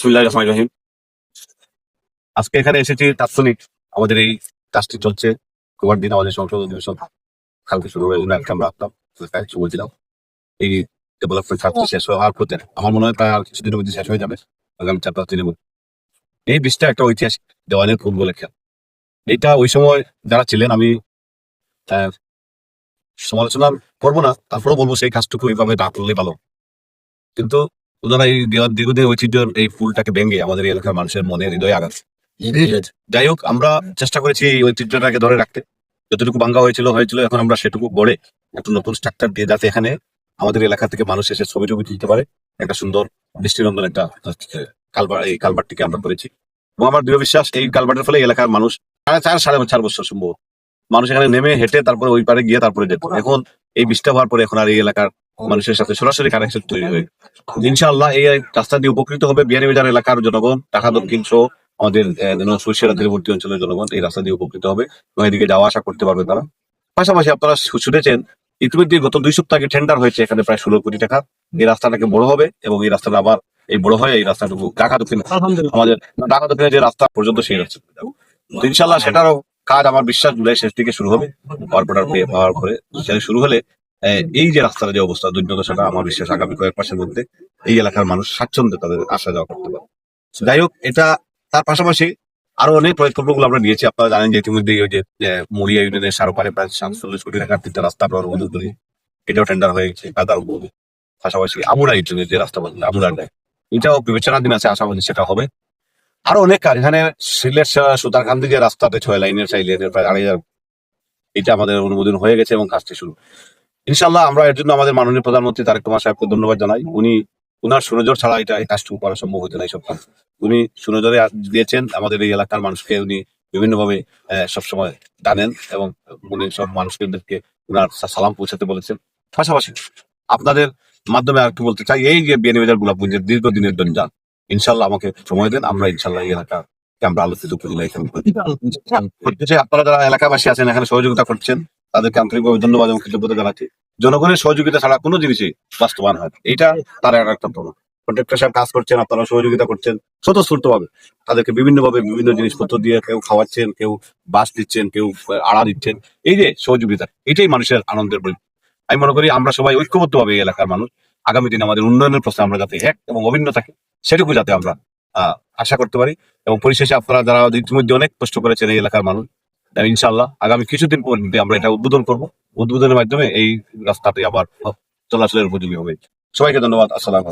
বিসমিল্লাহির রহমানির রহিম। আজকে এখানে এসেছি তাৎক্ষণিক আমাদের এই কাজটি চলছে। কুবার দিন আমাদের সংসদ অধিবেশন কালকে শুরু হয়ে জন্য আমরা আসলাম বলছিলাম এই ডেভেলপমেন্ট কাজটি শেষ হওয়ার পথে আমার মনে হয় প্রায় আর কিছুদিনের মধ্যে শেষ হয়ে যাবে আগামী 4-5 দিনের মধ্যে। এই বীজটা একটা ঐতিহাসিক দেওয়ানের ফুল বলে খেয়াল। এটা ওই সময় যারা ছিলেন আমি সমালোচনা করবো না, তারপরেও বলবো সেই কাজটুকু এইভাবে না করলে ভালো। কিন্তু ওনারা এই দীর্ঘদিন ঐতিহ্যের এই ফুলটাকে ভেঙে আমাদের এই এলাকার মানুষের মনে হৃদয়ে আঘাত। যাই হোক, আমরা চেষ্টা করেছি এই ঐতিহ্যটাকে ধরে রাখতে। যতটুকু ভাঙ্গা হয়েছিল এখন আমরা সেটুকু গড়ে একটা নতুন স্ট্রাকচার দিয়ে, যাতে এখানে আমাদের এলাকা থেকে মানুষ এসে ছবি টবি তুলতে পারে। একটা সুন্দর দৃষ্টিনন্দন একটা এই কালভার্টটিকে আমরা করেছি এবং আমার দৃঢ় বিশ্বাস এই কালভার্টের ফলে এলাকার মানুষ 4.5 সম্ভব মানুষ এখানে নেমে হেঁটে তারপরে ওই পারে গিয়ে তারপরে যেত। এখন এই বৃষ্টি হওয়ার পরে এখন আর এই এলাকার মানুষের সাথে সরাসরি কানেকশন তৈরি হয়ে ইনশাআল্লাহ এই রাস্তা দিয়ে উপকৃত হবে বিয়ানীবাজার এলাকার জনগণ, ঢাকা দক্ষিণ সহ আমাদের সরিষারা তীরবর্তী অঞ্চলের জনগণ এই রাস্তা দিয়ে উপকৃত হবে এবং এদিকে যাওয়া আসা করতে পারবে তারা। পাশাপাশি আপনারা শুনেছেন ইতিমধ্যে গত 2 সপ্তাহ আগে টেন্ডার হয়েছে এখানে প্রায় 16 কোটি টাকা। এই রাস্তাটাকে বড় হবে এবং এই রাস্তাটা আবার এই বড় হয় এই রাস্তাটুকু ঢাকা দক্ষিণ আমাদের ঢাকা দক্ষিণে যে রাস্তা পর্যন্ত সেই রাস্তা ইনশাআল্লাহ সেটারও কাজ আমার বিশ্বাস জুলাই শেষ দিকে শুরু হবে। পাওয়ার পরে শুরু হলে এই যে রাস্তার যে অবস্থা দুর্দশাটা আমার বিশ্বাস আগামী কয়েক মাসের মধ্যে এই এলাকার মানুষ স্বাচ্ছন্দ্যে তাদের আসা যাওয়া করতে পারে। যাই হোক, এটা তার পাশাপাশি আরো অনেক প্রকল্পগুলো আমরা নিয়েছি। আপনারা জানেন যে ইতিমধ্যে ওই যে মরিয়া ইউনিয়নের সারোপারে প্রায় 47 কোটি টাকার 3টা রাস্তা আমরা অনুমোদন করি, এটাও টেন্ডার হয়ে গেছে। তার পাশাপাশি আমুরা ইউনিয়নের যে রাস্তা বলছে আমুরার এটাও বিবেচনাধীন আছে, আশাবাদী সেটা হবে। আরো অনেক কাজ এখানে সিলেট সুতারকান্দি যে রাস্তাতে 6 লাইনের 4 লাইনের প্রায় 2,500 এটা আমাদের অনুমোদন হয়ে গেছে এবং কাজটি শুরু ইনশাআল্লাহ। আমরা এর জন্য আমাদের মাননীয় প্রধানমন্ত্রী তারেক রহমান সাহেবকে ধন্যবাদ জানাই। উনি উনার সুনজর ছাড়া এটা এই কাজটুকু করা সম্ভব হতো না। এইসব কাজ উনি সুনজরে দিয়েছেন আমাদের এই এলাকার মানুষকে। উনি বিভিন্নভাবে সবসময় জানেন এবং উনি সব মানুষকে উনার সালাম পৌঁছাতে বলেছেন। পাশাপাশি আপনাদের মাধ্যমে আর কি বলতে চাই, এই যে বিয়ানীবাজার গোলাপগঞ্জের দীর্ঘদিনের জঞ্জাল, ইনশাল্লাহ আমাকে সময় দেন, আমরা ইনশাল্লাহ এই এলাকাকে আমরা আলোচিত করি। আপনারা যারা এলাকাবাসী আছেন এখানে সহযোগিতা করছেন তাদেরকে আন্তরিকভাবে ধন্যবাদ এবং কৃতজ্ঞতা জানাচ্ছি। জনগণের সহযোগিতা ছাড়া কোনো জিনিসই বাস্তবায়ন হয়, এইটা তার একটা প্রমাণ। কন্ট্রাক্টর সাহেব কাজ করছেন, আপনারা সহযোগিতা করছেন স্বতঃস্ফূর্ত ভাবে। তাদেরকে বিভিন্নভাবে বিভিন্ন জিনিসপত্র দিয়ে কেউ খাওয়াচ্ছেন, কেউ বাস দিচ্ছেন, কেউ আড়া দিচ্ছেন। এই যে সহযোগিতা, এটাই মানুষের আনন্দের বই। আমি মনে করি আমরা সবাই ঐক্যবদ্ধ ভাবে এই এলাকার মানুষ আগামী দিনে আমাদের উন্নয়নের প্রশ্নে আমরা যাতে এক এবং অভিন্ন থাকি সেটুকু যাতে আমরা আশা করতে পারি। এবং পরিশেষে আপনারা যারা ইতিমধ্যে অনেক কষ্ট করেছেন এই এলাকার মানুষ, ইনশাআল্লাহ আগামী কিছুদিন পর আমরা এটা উদ্বোধন করবো। উদ্বোধনের মাধ্যমে এই রাস্তাটি আবার চলাচলের উপযোগী হবে। সবাইকে ধন্যবাদ। আসসালাম।